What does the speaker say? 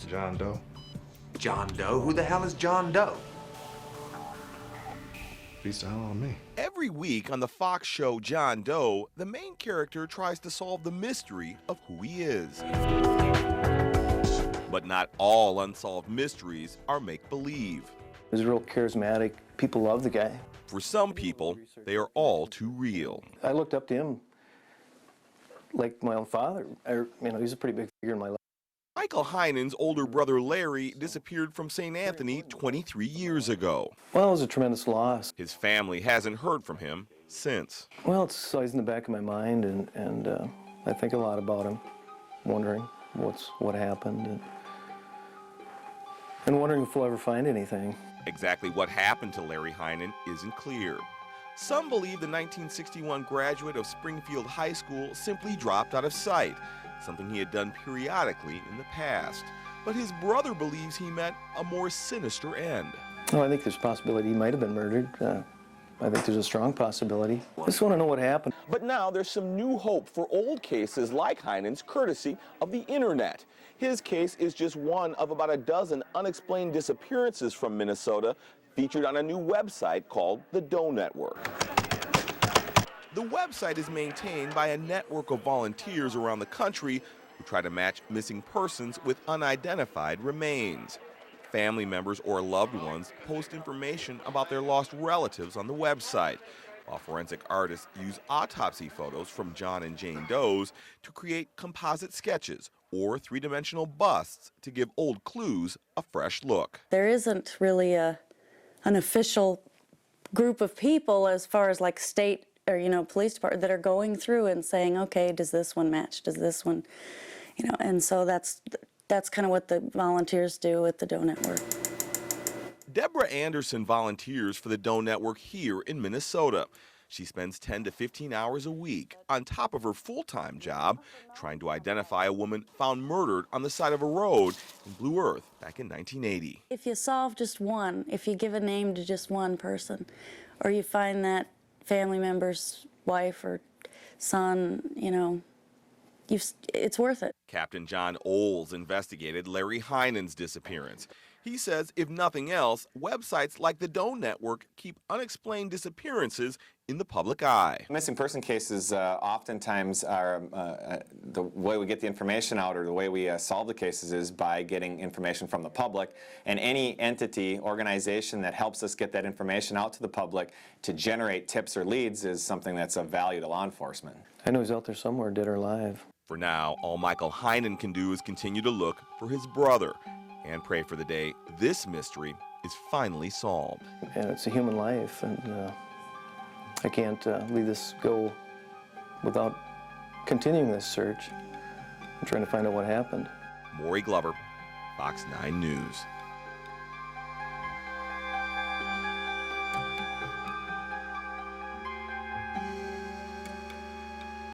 John Doe. John Doe? Who the hell is John Doe? Beats the hell out of me. Every week on the Fox show John Doe, the main character tries to solve the mystery of who he is. But not all unsolved mysteries are make-believe. He was real charismatic. People love the guy. For some people, they are all too real. I looked up to him like my own father. He's a pretty big figure in my life. Michael Heinen's older brother Larry disappeared from St. Anthony 23 years ago. Well, it was a tremendous loss. His family hasn't heard from him since. Well, it's always in the back of my mind, and I think a lot about him, wondering what happened, and wondering if we'll ever find anything. Exactly what happened to Larry Heinen isn't clear. Some believe the 1961 graduate of Springfield High School simply dropped out of sight, something he had done periodically in the past. But his brother believes he met a more sinister end. Oh, I think there's a possibility he might have been murdered. I think there's a strong possibility. I just want to know what happened. But now there's some new hope for old cases like Heinen's, courtesy of the internet. His case is just one of about a dozen unexplained disappearances from Minnesota featured on a new website called the Doe Network. The website is maintained by a network of volunteers around the country who try to match missing persons with unidentified remains. Family members or loved ones post information about their lost relatives on the website, while forensic artists use autopsy photos from John and Jane Does to create composite sketches or three-dimensional busts to give old clues a fresh look. There isn't really an official group of people as far as like state or, police department that are going through and saying, okay, does this one match? Does this one, and so that's kind of what the volunteers do with the Doe Network. Deborah Anderson volunteers for the Doe Network here in Minnesota. She spends 10 to 15 hours a week on top of her full-time job trying to identify a woman found murdered on the side of a road in Blue Earth back in 1980. If you solve just one, if you give a name to just one person, or you find that family member's wife or son, it's worth it. Captain John Oles investigated Larry Heinen's disappearance. He says, if nothing else, websites like the Doe Network keep unexplained disappearances in the public eye. Missing person cases oftentimes are the way we get the information out, or the way we solve the cases, is by getting information from the public. And any entity, organization that helps us get that information out to the public to generate tips or leads is something that's of value to law enforcement. I know he's out there somewhere, dead or alive. For now, all Michael Heinen can do is continue to look for his brother and pray for the day this mystery is finally solved. And it's a human life, and I can't leave this go without continuing this search and trying to find out what happened. Maury Glover, Fox 9 News.